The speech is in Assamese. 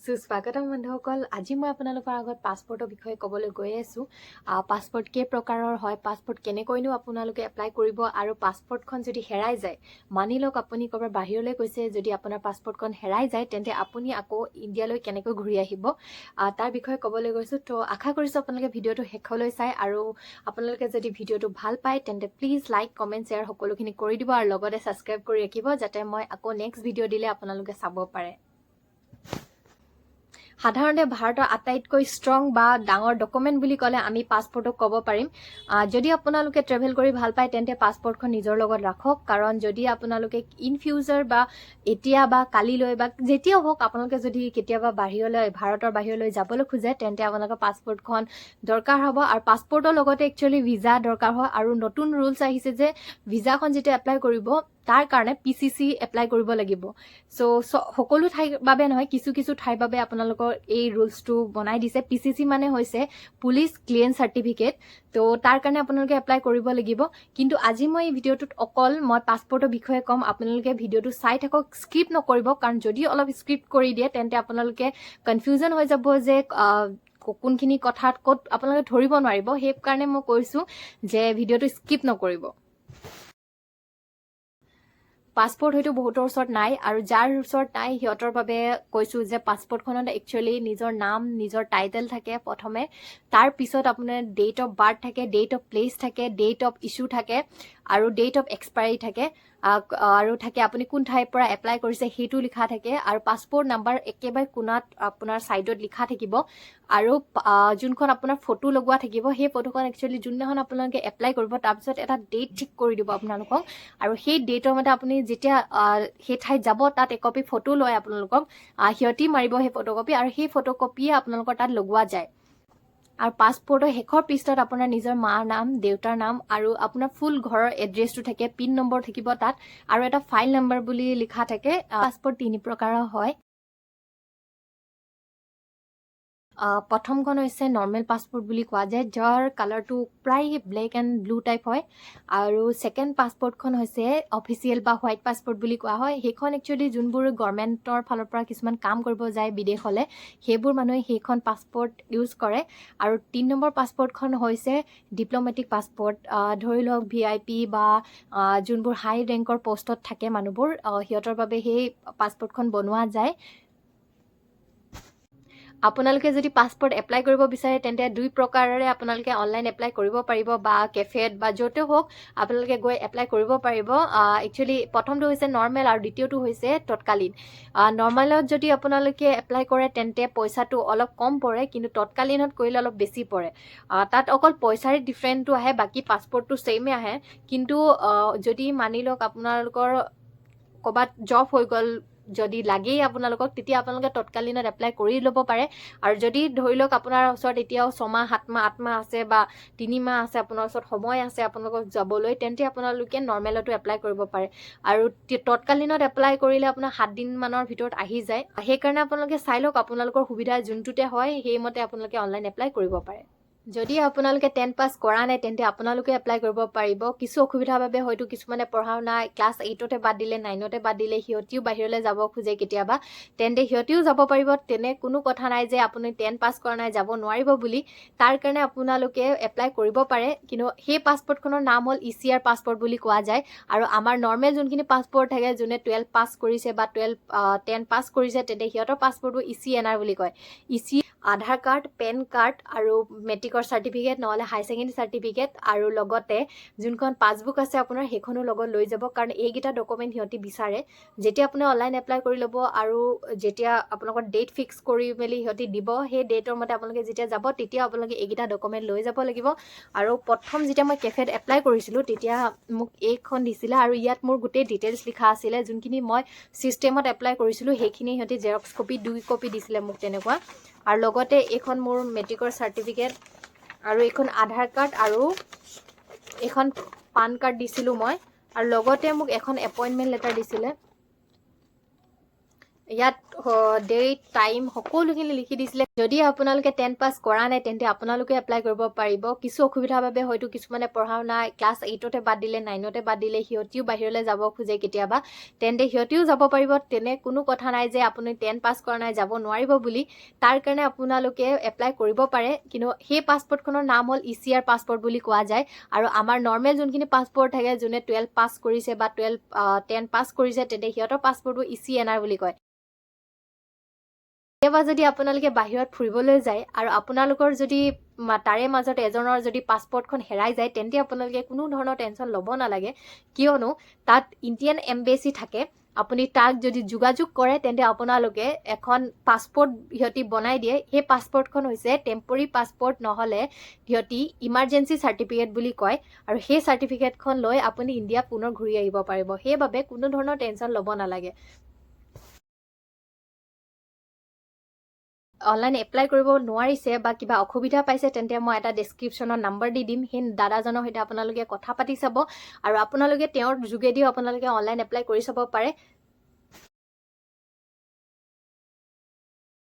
সুস্বাগতম বন্ধুসকল আজি মই আপোনালোকৰ আগত পাছপৰ্টৰ বিষয়ে ক'বলৈ গৈ আছোঁ পাছপৰ্ট কেই প্ৰকাৰৰ হয় পাছপৰ্ট কেনেকৈনো আপোনালোকে এপ্লাই কৰিব আৰু পাছপৰ্টখন যদি হেৰাই যায় মানি লওক আপুনি ক'ৰবাৰ বাহিৰলৈ গৈছে যদি আপোনাৰ পাছপৰ্টখন হেৰাই যায় তেন্তে আপুনি আকৌ ইণ্ডিয়ালৈ কেনেকৈ ঘূৰি আহিব তাৰ বিষয়ে ক'বলৈ গৈছোঁ তো আশা কৰিছোঁ আপোনালোকে ভিডিঅ'টো শেষলৈ চাই আৰু আপোনালোকে যদি ভিডিঅ'টো ভাল পায় তেন্তে প্লিজ লাইক কমেণ্ট শ্বেয়াৰ সকলোখিনি কৰি দিব আৰু লগতে ছাবস্ক্ৰাইব কৰি ৰাখিব যাতে মই আকৌ নেক্সট ভিডিঅ' দিলে আপোনালোকে চাব পাৰে সাধাৰণতে ভাৰতৰ আটাইতকৈ ষ্ট্ৰং বা ডাঙৰ ডকুমেণ্ট বুলি ক'লে আমি পাছপৰ্টক ক'ব পাৰিম যদি আপোনালোকে ট্ৰেভেল কৰি ভাল পায় তেন্তে পাছপৰ্টখন নিজৰ লগত ৰাখক কাৰণ যদি আপোনালোকে ইন ফিউচাৰ বা এতিয়া বা কালিলৈ বা যেতিয়াও হওক আপোনালোকে যদি কেতিয়াবা ভাৰতৰ বাহিৰলৈ যাবলৈ খোজে তেন্তে আপোনালোকৰ পাছপৰ্টখন দৰকাৰ হ'ব আৰু পাছপৰ্টৰ লগতে একচুৱেলি ভিজা দৰকাৰ হয় আৰু নতুন ৰুলছ আহিছে যে ভিজাখন যেতিয়া এপ্লাই কৰিব তাৰ কাৰণে PCC এপ্লাই কৰিব লাগিব সকলো ঠাইৰ বাবে নহয় কিছু কিছু ঠাইৰ বাবে আপোনালোকৰ এই ৰুলছটো বনাই দিছে PCC মানে হৈছে পুলিচ ক্লিয়াৰেন্স চাৰ্টিফিকেট তো তাৰ কাৰণে আপোনালোকে এপ্লাই কৰিব লাগিব কিন্তু আজি মই এই ভিডিঅ'টোত অকল মই পাছপৰ্টৰ বিষয়ে ক'ম আপোনালোকে ভিডিঅ'টো চাই থাকক স্কিপ নকৰিব কাৰণ যদি অলপ স্কিপ কৰি দিয়ে তেন্তে আপোনালোকে কনফিউজন হৈ যাব যে কোনখিনি কথাত ক'ত আপোনালোকে ধৰিব নোৱাৰিব সেইকাৰণে মই কৈছোঁ যে ভিডিঅ'টো স্কিপ নকৰিব পাছপৰ্ট হয়তো বহুতৰ ওচৰত নাই আৰু যাৰ ওচৰত নাই সিহঁতৰ বাবে কৈছোঁ যে পাছপৰ্টখনত একচুৱেলি নিজৰ নাম নিজৰ টাইটেল থাকে প্ৰথমে তাৰ পিছত আপোনাৰ ডেট অফ বাৰ্থ থাকে ডেট অফ প্লেচ থাকে ডেট অফ ইছ্যু থাকে আৰু ডেট অফ এক্সপায়াৰী থাকে আৰু থাকে আপুনি কোন ঠাইৰ পৰা এপ্লাই কৰিছে সেইটো লিখা থাকে আৰু পাছপৰ্ট নাম্বাৰ একেবাৰে কোণাত আপোনাৰ ছাইডত লিখা থাকিব আৰু যোনখন আপোনাৰ ফটো লগোৱা থাকিব সেই ফটোখন একচুৱেলি যোনদিনাখন আপোনালোকে এপ্লাই কৰিব তাৰপিছত এটা ডেট ঠিক কৰি দিব আপোনালোকক আৰু সেই ডেটৰ মতে আপুনি যেতিয়া সেই ঠাইত যাব তাত একপি ফটো লয় আপোনালোকক সিহঁতি মাৰিব সেই ফটোকপি আৰু সেই ফটোকপিয়ে আপোনালোকৰ তাত লগোৱা যায় আৰু পাছপৰ্টৰ শেষৰ পৃষ্ঠাত আপোনাৰ নিজৰ মাৰ নাম দেউতাৰ নাম আৰু আপোনাৰ ফুল ঘৰৰ এড্ৰেছটো থাকে পিন নম্বৰ থাকিব তাত আৰু এটা ফাইল নম্বৰ বুলি লিখা থাকে পাছপৰ্ট 3 প্ৰকাৰৰ হয় প্ৰথমখন হৈছে নৰ্মেল পাছপৰ্ট বুলি কোৱা যায় যাৰ কালাৰটো প্ৰায় ব্লেক এণ্ড ব্লু টাইপ হয় আৰু ছেকেণ্ড পাছপৰ্টখন হৈছে অফিচিয়েল বা হোৱাইট পাছপৰ্ট বুলি কোৱা হয় সেইখন একচুৱেলি যোনবোৰ গভৰ্ণমেণ্টৰ ফালৰ পৰা কিছুমান কাম কৰিব যায় বিদেশলৈ সেইবোৰ মানুহে সেইখন পাছপৰ্ট ইউজ কৰে আৰু 3 নম্বৰ পাছপৰ্টখন হৈছে ডিপ্ল'মেটিক পাছপৰ্ট ধৰি লওক VIP বা যোনবোৰ হাই ৰেংকৰ পষ্টত থাকে মানুহবোৰ সিহঁতৰ বাবে সেই পাছপৰ্টখন বনোৱা যায় আপোনালোকে যদি পাছপৰ্ট এপ্লাই কৰিব বিচাৰে তেন্তে 2 প্ৰকাৰেৰে আপোনালোকে অনলাইন এপ্লাই কৰিব পাৰিব বা কেফেত বা য'তে হওক আপোনালোকে গৈ এপ্লাই কৰিব পাৰিব একচুৱেলি প্ৰথমটো হৈছে নৰ্মেল আৰু দ্বিতীয়টো হৈছে তৎকালীন নৰ্মেলত যদি আপোনালোকে এপ্লাই কৰে তেন্তে পইচাটো অলপ কম পৰে কিন্তু তৎকালীনত কৰিলে অলপ বেছি পৰে তাত অকল পইচাৰে ডিফাৰেণ্টটো আহে বাকী পাছপৰ্টটো ছেইমে আহে কিন্তু যদি মানি লওক আপোনালোকৰ ক'ৰবাত জব হৈ গ'ল যদি লাগেই আপোনালোকক তেতিয়া আপোনালোকে তৎকালীনত এপ্লাই কৰি ল'ব পাৰে আৰু যদি ধৰি লওক আপোনাৰ ওচৰত এতিয়াও 6 মাহ 7 মাহ 8 মাহ আছে বা 3 মাহ আছে আপোনাৰ ওচৰত সময় আছে আপোনালোকক যাবলৈ তেন্তে আপোনালোকে নৰ্মেলতো এপ্লাই কৰিব পাৰে আৰু তৎকালীনত এপ্লাই কৰিলে আপোনাৰ 7 দিনমানৰ ভিতৰত আহি যায় সেইকাৰণে আপোনালোকে চাই লওক আপোনালোকৰ সুবিধা যোনটোতে হয় সেইমতে আপোনালোকে অনলাইন এপ্লাই কৰিব পাৰে যদি আপোনালোকে 10 পাছ কৰা নাই তেন্তে আপোনালোকে এপ্লাই কৰিব পাৰিব কিছু অসুবিধাৰ বাবে হয়তো কিছুমানে পঢ়া শুনা ক্লাছ 8তে বাদ দিলে 9তে বাদ দিলে সিহঁতিও বাহিৰলৈ যাব খোজে কেতিয়াবা তেন্তে সিহঁতিও যাব পাৰিব তেনে কোনো কথা নাই যে আপুনি 10 পাছ কৰা নাই যাব নোৱাৰিব বুলি তাৰ কাৰণে আপোনালোকে এপ্লাই কৰিব পাৰে কিন্তু সেই পাছপৰ্টখনৰ নাম হ'ল ECR পাছপৰ্ট বুলি কোৱা যায় আৰু আমাৰ নৰ্মেল যোনখিনি পাছপৰ্ট থাকে যোনে 12 পাছ কৰিছে বা 10 পাছ কৰিছে তেন্তে সিহঁতৰ পাছপৰ্টবোৰ ECNR বুলি কয় আধাৰ কাৰ্ড পেন কাৰ্ড আৰু মেট্ৰিকৰ চাৰ্টিফিকেট নহ'লে হাই ছেকেণ্ডেৰী চাৰ্টিফিকেট আৰু লগতে যোনখন পাছবুক আছে আপোনাৰ সেইখনো লগত লৈ যাব কাৰণ এইকেইটা ডকুমেণ্ট সিহঁতি বিচাৰে যেতিয়া আপুনি অনলাইন এপ্লাই কৰি ল'ব আৰু যেতিয়া আপোনালোকৰ ডেট ফিক্স কৰি মেলি সিহঁতি দিব সেই ডেটৰ মতে আপোনালোকে যেতিয়া যাব তেতিয়া আপোনালোকে এইকেইটা ডকুমেণ্ট লৈ যাব লাগিব আৰু প্ৰথম যেতিয়া মই কেফেত এপ্লাই কৰিছিলোঁ তেতিয়া মোক এইখন দিছিলে আৰু ইয়াত মোৰ গোটেই ডিটেইলছ লিখা আছিলে যোনখিনি মই ছিষ্টেমত এপ্লাই কৰিছিলোঁ সেইখিনি সিহঁতি জেৰক্স কপি 2 কপি দিছিলে মোক তেনেকুৱা আৰু লগতে এইখন মোৰ মেট্ৰিকৰ চাৰ্টিফিকেট আৰু এইখন আধাৰ কাৰ্ড আৰু এইখন পান কাৰ্ড দিছিলোঁ মই আৰু লগতে মোক এখন এপইণ্টমেণ্ট লেটাৰ দিছিলে ইয়াত ডেট টাইম সকলোখিনি লিখি দিছিলে যদি আপোনালোকে 10 পাছ কৰা নাই তেন্তে আপোনালোকে এপ্লাই কৰিব পাৰিব কিছু অসুবিধাৰ বাবে হয়তো কিছুমানে পঢ়াও নাই ক্লাছ 8তে বাদ দিলে 9তে বাদ দিলে সিহঁতিও বাহিৰলৈ যাব খোজে কেতিয়াবা তেন্তে সিহঁতিও যাব পাৰিব তেনে কোনো কথা নাই যে আপুনি 10 পাছ কৰা নাই যাব নোৱাৰিব বুলি তাৰ কাৰণে আপোনালোকে এপ্লাই কৰিব পাৰে কিন্তু সেই পাছপৰ্টখনৰ নাম হ'ল ECR পাছপৰ্ট বুলি কোৱা যায় আৰু আমাৰ নৰ্মেল যোনখিনি পাছপৰ্ট থাকে যোনে 12 পাছ কৰিছে বা 10 পাছ কৰিছে তেন্তে সিহঁতৰ পাছপৰ্টটো ECNR বুলি কয় কেতিয়াবা যদি আপোনালোকে বাহিৰত ফুৰিবলৈ যায় আৰু আপোনালোকৰ যদি তাৰে মাজত এজনৰ যদি পাছপৰ্টখন হেৰাই যায় তেন্তে আপোনালোকে কোনো ধৰণৰ টেনশ্যন ল'ব নালাগে কিয়নো তাত ইণ্ডিয়ান এম্বেচি থাকে আপুনি তাক যদি যোগাযোগ কৰে তেন্তে আপোনালোকে এখন পাছপৰ্ট সিহঁতি বনাই দিয়ে সেই পাছপৰ্টখন হৈছে টেম্পৰী পাছপৰ্ট নহ'লে সিহঁতি ইমাৰ্জেঞ্চি চাৰ্টিফিকেট বুলি কয় আৰু সেই চাৰ্টিফিকেটখন লৈ আপুনি ইণ্ডিয়া পুনৰ ঘূৰি আহিব পাৰিব সেইবাবে কোনো ধৰণৰ টেনশ্যন ল'ব নালাগে অনলাইন এপ্লাই কৰিব নোৱাৰিছে বা কিবা অসুবিধা পাইছে তেন্তে মই এটা ডেছক্ৰিপশ্যনত নাম্বাৰ দি দিম সেই দাদাজনৰ সৈতে আপোনালোকে কথা পাতি চাব আৰু আপোনালোকে তেওঁৰ যোগেদিও আপোনালোকে অনলাইন এপ্লাই কৰি চাব পাৰে